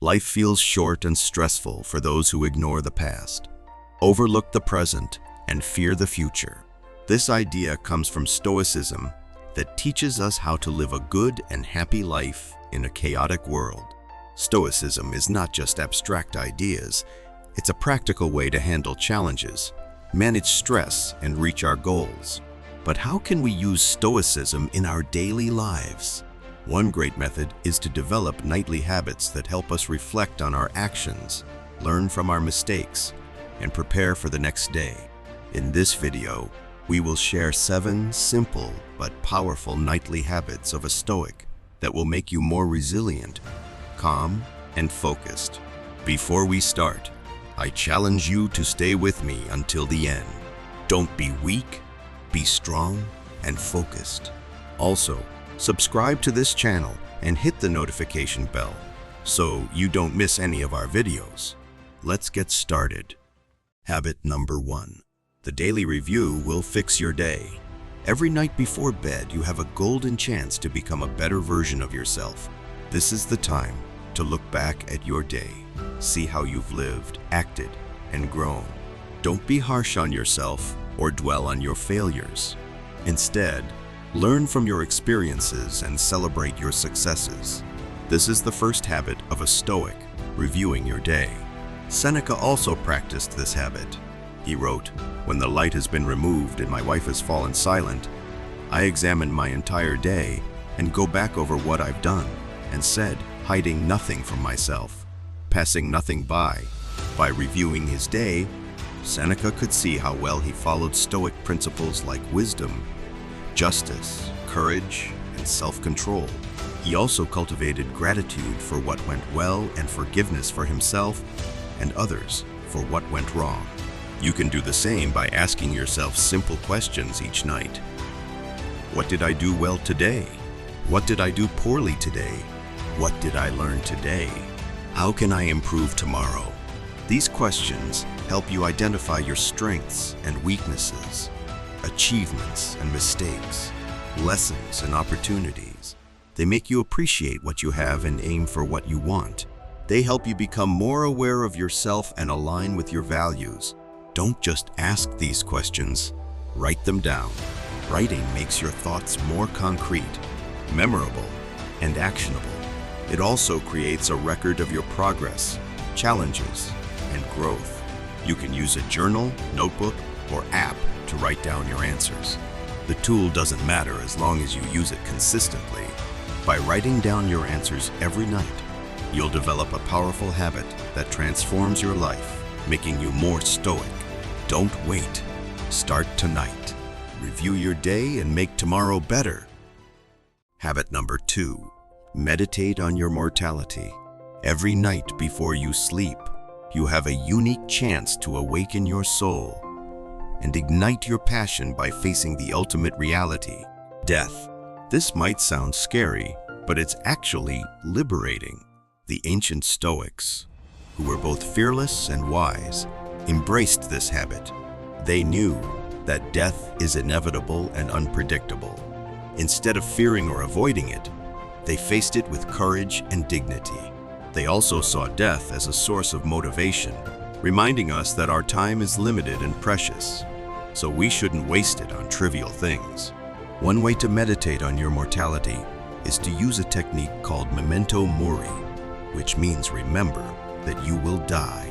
Life feels short and stressful for those who ignore the past, overlook the present, and fear the future. This idea comes from Stoicism that teaches us how to live a good and happy life in a chaotic world. Stoicism is not just abstract ideas, it's a practical way to handle challenges, manage stress, and reach our goals. But how can we use Stoicism in our daily lives? One great method is to develop nightly habits that help us reflect on our actions, learn from our mistakes, and prepare for the next day. In this video, we will share 7 simple but powerful nightly habits of a Stoic that will make you more resilient, calm, and focused. Before we start, I challenge you to stay with me until the end. Don't be weak, be strong, and focused. Also, subscribe to this channel and hit the notification bell so you don't miss any of our videos. Let's get started. Habit number 1. The daily review will fix your day. Every night before bed, you have a golden chance to become a better version of yourself. This is the time to look back at your day, see how you've lived, acted, and grown. Don't be harsh on yourself or dwell on your failures. Instead, learn from your experiences and celebrate your successes. This is the first habit of a Stoic, reviewing your day. Seneca also practiced this habit. He wrote, "When the light has been removed and my wife has fallen silent, I examine my entire day and go back over what I've done and said, hiding nothing from myself, passing nothing by." By reviewing his day, Seneca could see how well he followed Stoic principles like wisdom, justice, courage, and self-control. He also cultivated gratitude for what went well and forgiveness for himself and others for what went wrong. You can do the same by asking yourself simple questions each night. What did I do well today? What did I do poorly today? What did I learn today? How can I improve tomorrow? These questions help you identify your strengths and weaknesses, achievements and mistakes, lessons and opportunities. They make you appreciate what you have and aim for what you want. They help you become more aware of yourself and align with your values. Don't just ask these questions, write them down. Writing makes your thoughts more concrete, memorable, and actionable. It also creates a record of your progress, challenges, and growth. You can use a journal, notebook, or app to write down your answers. The tool doesn't matter as long as you use it consistently. By writing down your answers every night, you'll develop a powerful habit that transforms your life, making you more stoic. Don't wait. Start tonight. Review your day and make tomorrow better. Habit number 2. Meditate on your mortality. Every night before you sleep, you have a unique chance to awaken your soul and ignite your passion by facing the ultimate reality, death. This might sound scary, but it's actually liberating. The ancient Stoics, who were both fearless and wise, embraced this habit. They knew that death is inevitable and unpredictable. Instead of fearing or avoiding it, they faced it with courage and dignity. They also saw death as a source of motivation, reminding us that our time is limited and precious, so we shouldn't waste it on trivial things. One way to meditate on your mortality is to use a technique called memento mori, which means remember that you will die.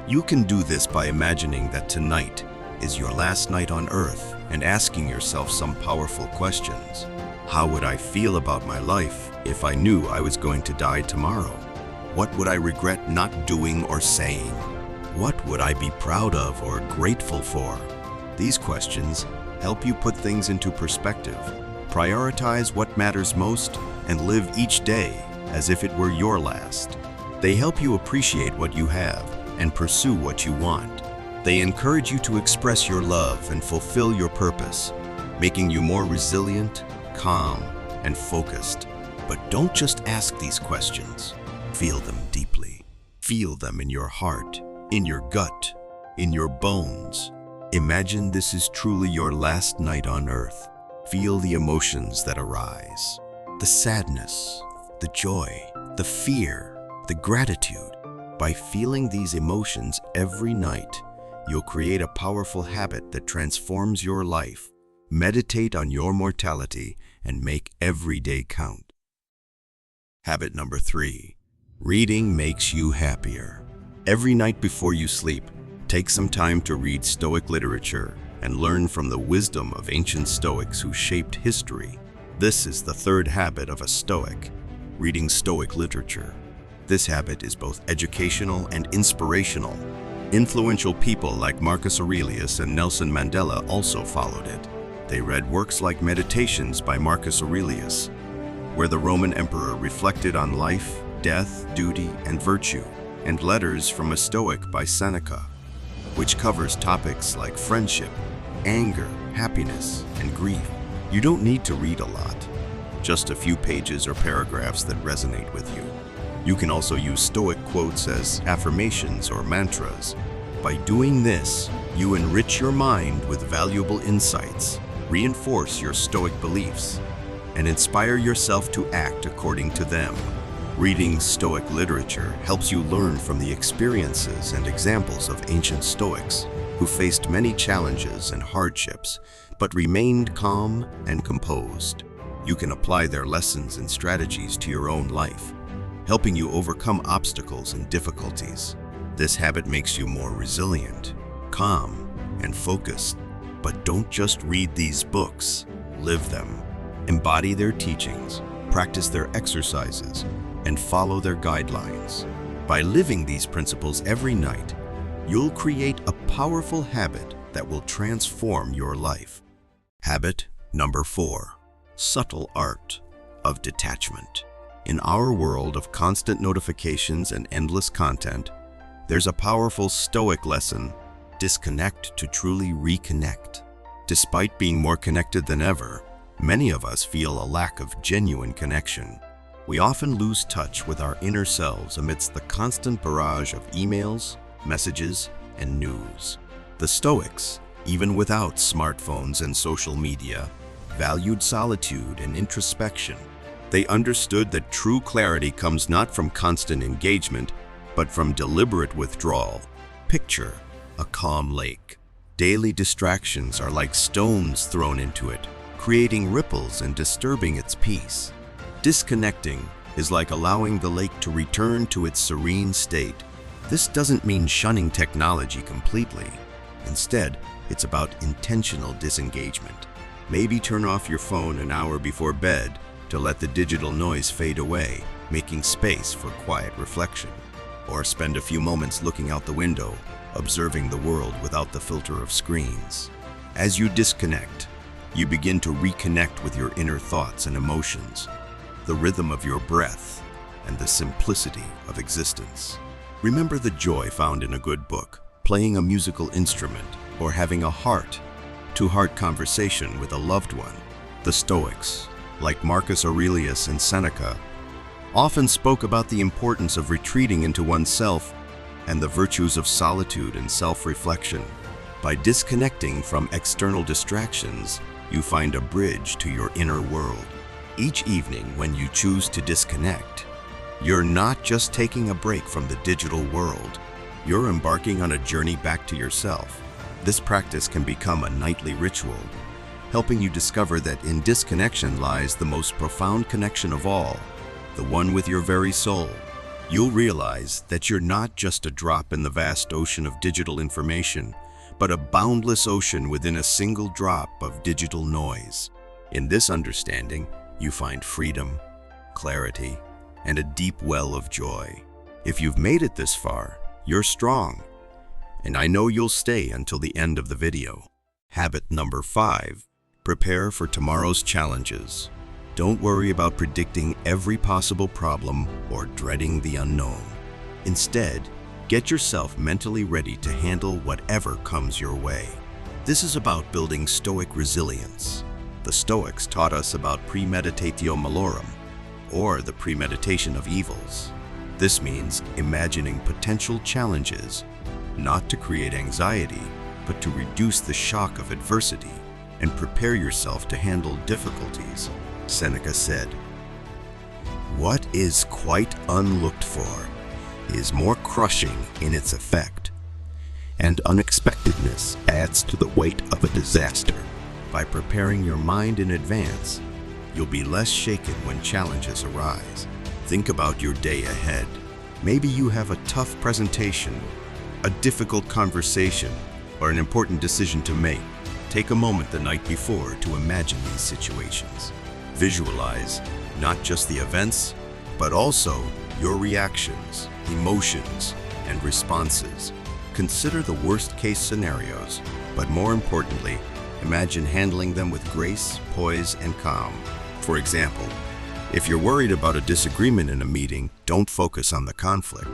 You can do this by imagining that tonight is your last night on Earth and asking yourself some powerful questions. How would I feel about my life if I knew I was going to die tomorrow? What would I regret not doing or saying? What would I be proud of or grateful for? These questions help you put things into perspective, prioritize what matters most, and live each day as if it were your last. They help you appreciate what you have and pursue what you want. They encourage you to express your love and fulfill your purpose, making you more resilient, calm, and focused. But don't just ask these questions. Feel them deeply. Feel them in your heart, in your gut, in your bones. Imagine this is truly your last night on Earth. Feel the emotions that arise. The sadness, the joy, the fear, the gratitude. By feeling these emotions every night, you'll create a powerful habit that transforms your life. Meditate on your mortality and make every day count. Habit number 3. Reading makes you happier. Every night before you sleep, take some time to read Stoic literature and learn from the wisdom of ancient Stoics who shaped history. This is the third habit of a Stoic, reading Stoic literature. This habit is both educational and inspirational. Influential people like Marcus Aurelius and Nelson Mandela also followed it. They read works like Meditations by Marcus Aurelius, where the Roman emperor reflected on life, death, duty, and virtue, and Letters from a Stoic by Seneca, which covers topics like friendship, anger, happiness, and grief. You don't need to read a lot, just a few pages or paragraphs that resonate with you. You can also use Stoic quotes as affirmations or mantras. By doing this, you enrich your mind with valuable insights, reinforce your Stoic beliefs, and inspire yourself to act according to them. Reading Stoic literature helps you learn from the experiences and examples of ancient Stoics who faced many challenges and hardships, but remained calm and composed. You can apply their lessons and strategies to your own life, helping you overcome obstacles and difficulties. This habit makes you more resilient, calm, and focused. But don't just read these books, live them. Embody their teachings, practice their exercises, and follow their guidelines. By living these principles every night, you'll create a powerful habit that will transform your life. Habit number 4. Subtle art of detachment. In our world of constant notifications and endless content, there's a powerful Stoic lesson: disconnect to truly reconnect. Despite being more connected than ever, many of us feel a lack of genuine connection. We often lose touch with our inner selves amidst the constant barrage of emails, messages, and news. The Stoics, even without smartphones and social media, valued solitude and introspection. They understood that true clarity comes not from constant engagement, but from deliberate withdrawal. Picture a calm lake. Daily distractions are like stones thrown into it, creating ripples and disturbing its peace. Disconnecting is like allowing the lake to return to its serene state. This doesn't mean shunning technology completely. Instead, it's about intentional disengagement. Maybe turn off your phone an hour before bed to let the digital noise fade away, making space for quiet reflection. Or spend a few moments looking out the window, observing the world without the filter of screens. As you disconnect, you begin to reconnect with your inner thoughts and emotions, the rhythm of your breath, and the simplicity of existence. Remember the joy found in a good book, playing a musical instrument, or having a heart-to-heart conversation with a loved one. The Stoics, like Marcus Aurelius and Seneca, often spoke about the importance of retreating into oneself and the virtues of solitude and self-reflection. By disconnecting from external distractions, you find a bridge to your inner world. Each evening when you choose to disconnect, you're not just taking a break from the digital world, you're embarking on a journey back to yourself. This practice can become a nightly ritual, helping you discover that in disconnection lies the most profound connection of all, the one with your very soul. You'll realize that you're not just a drop in the vast ocean of digital information, but a boundless ocean within a single drop of digital noise. In this understanding, you find freedom, clarity, and a deep well of joy. If you've made it this far, you're strong, and I know you'll stay until the end of the video. Habit number 5. Prepare for tomorrow's challenges. Don't worry about predicting every possible problem or dreading the unknown. Instead, get yourself mentally ready to handle whatever comes your way. This is about building Stoic resilience. The Stoics taught us about premeditatio malorum, or the premeditation of evils. This means imagining potential challenges, not to create anxiety, but to reduce the shock of adversity and prepare yourself to handle difficulties. Seneca said, "What is quite unlooked for is more crushing in its effect, and unexpectedness adds to the weight of a disaster. By preparing your mind in advance, you'll be less shaken when challenges arise. Think about your day ahead. Maybe you have a tough presentation, a difficult conversation, or an important decision to make. Take a moment the night before to imagine these situations. Visualize not just the events, but also your reactions, emotions, and responses. Consider the worst-case scenarios, but more importantly, imagine handling them with grace, poise, and calm. For example, if you're worried about a disagreement in a meeting, don't focus on the conflict.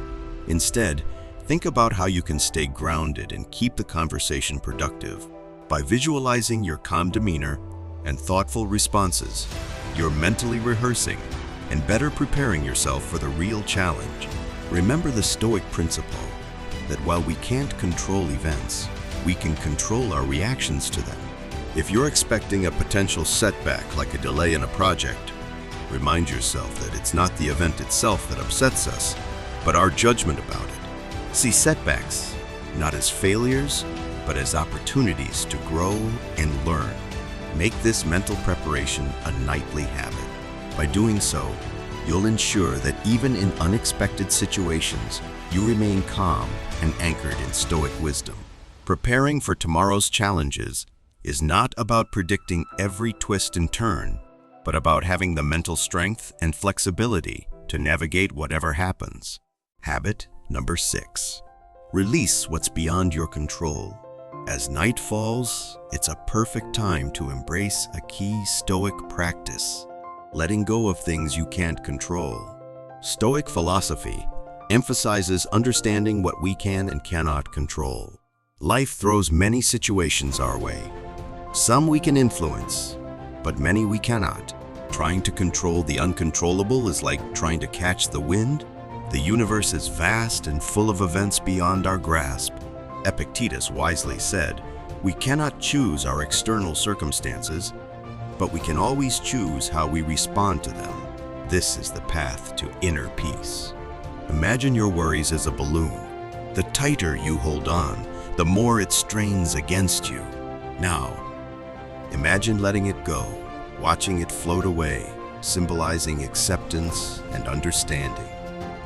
Instead, think about how you can stay grounded and keep the conversation productive. By visualizing your calm demeanor and thoughtful responses, you're mentally rehearsing and better preparing yourself for the real challenge. Remember the Stoic principle that while we can't control events, we can control our reactions to them. If you're expecting a potential setback like a delay in a project, remind yourself that it's not the event itself that upsets us, but our judgment about it. See setbacks not as failures, but as opportunities to grow and learn. Make this mental preparation a nightly habit. By doing so, you'll ensure that even in unexpected situations, you remain calm and anchored in Stoic wisdom. Preparing for tomorrow's challenges is not about predicting every twist and turn, but about having the mental strength and flexibility to navigate whatever happens. Habit number 6. Release what's beyond your control. As night falls, it's a perfect time to embrace a key Stoic practice: letting go of things you can't control. Stoic philosophy emphasizes understanding what we can and cannot control. Life throws many situations our way. Some we can influence, but many we cannot. Trying to control the uncontrollable is like trying to catch the wind. The universe is vast and full of events beyond our grasp. Epictetus wisely said, "We cannot choose our external circumstances, but we can always choose how we respond to them. This is the path to inner peace." Imagine your worries as a balloon. The tighter you hold on, the more it strains against you. Now, imagine letting it go, watching it float away, symbolizing acceptance and understanding.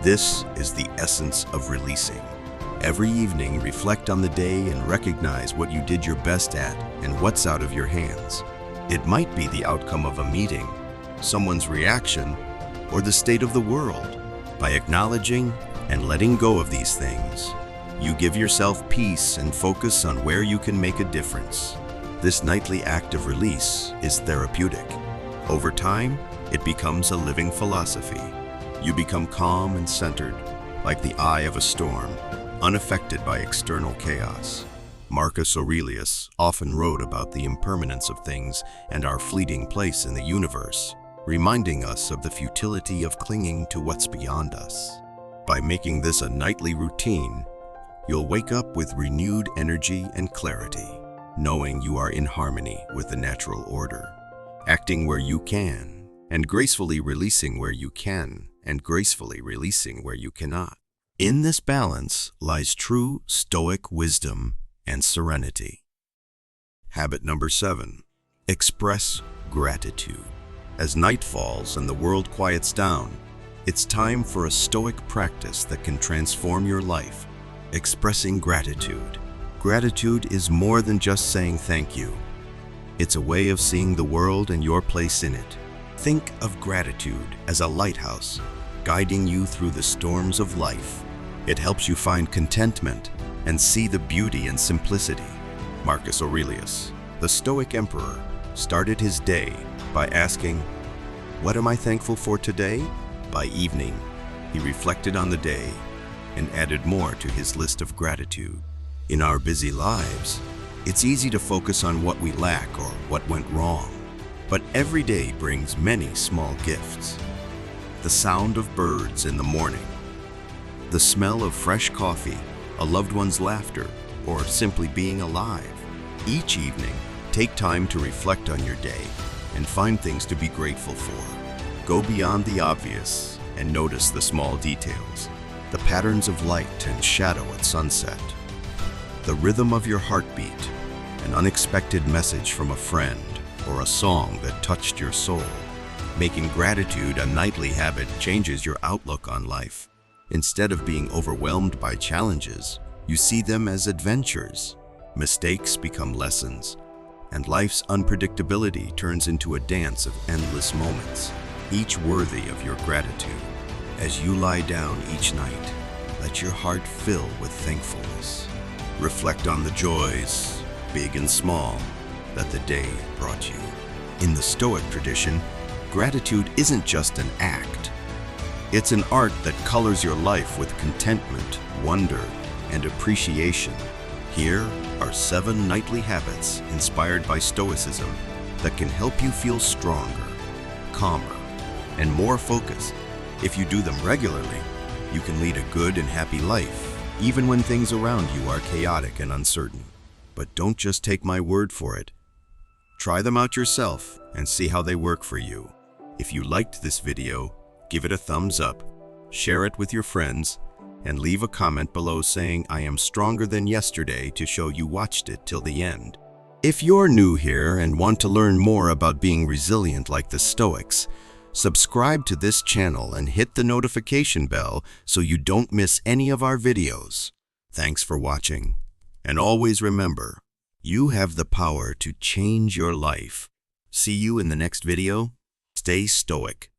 This is the essence of releasing. Every evening, reflect on the day and recognize what you did your best at and what's out of your hands. It might be the outcome of a meeting, someone's reaction, or the state of the world. By acknowledging and letting go of these things, you give yourself peace and focus on where you can make a difference. This nightly act of release is therapeutic. Over time, it becomes a living philosophy. You become calm and centered, like the eye of a storm, unaffected by external chaos. Marcus Aurelius often wrote about the impermanence of things and our fleeting place in the universe, reminding us of the futility of clinging to what's beyond us. By making this a nightly routine, you'll wake up with renewed energy and clarity, knowing you are in harmony with the natural order, acting where you can, and gracefully releasing where you can, and gracefully releasing where you cannot. In this balance lies true Stoic wisdom and serenity. Habit number 7. Express gratitude. As night falls and the world quiets down, it's time for a Stoic practice that can transform your life. Expressing gratitude. Gratitude is more than just saying thank you. It's a way of seeing the world and your place in it. Think of gratitude as a lighthouse, guiding you through the storms of life. It helps you find contentment and see the beauty and simplicity. Marcus Aurelius, the Stoic emperor, started his day by asking, "What am I thankful for today?" By evening, he reflected on the day and added more to his list of gratitude. In our busy lives, it's easy to focus on what we lack or what went wrong, but every day brings many small gifts. The sound of birds in the morning, the smell of fresh coffee, a loved one's laughter, or simply being alive. Each evening, take time to reflect on your day and find things to be grateful for. Go beyond the obvious and notice the small details. the patterns of light and shadow at sunset, the rhythm of your heartbeat, an unexpected message from a friend, or a song that touched your soul. Making gratitude a nightly habit changes your outlook on life. Instead of being overwhelmed by challenges, you see them as adventures. Mistakes become lessons, and life's unpredictability turns into a dance of endless moments, each worthy of your gratitude. As you lie down each night, let your heart fill with thankfulness. Reflect on the joys, big and small, that the day brought you. In the Stoic tradition, gratitude isn't just an act. It's an art that colors your life with contentment, wonder, and appreciation. Here are 7 nightly habits inspired by Stoicism that can help you feel stronger, calmer, and more focused. If you do them regularly, you can lead a good and happy life, even when things around you are chaotic and uncertain. But don't just take my word for it. Try them out yourself and see how they work for you. If you liked this video, give it a thumbs up, share it with your friends, and leave a comment below saying I am stronger than yesterday to show you watched it till the end. If you're new here and want to learn more about being resilient like the Stoics, subscribe to this channel and hit the notification bell so you don't miss any of our videos. Thanks for watching. And always remember, you have the power to change your life. See you in the next video. Stay stoic.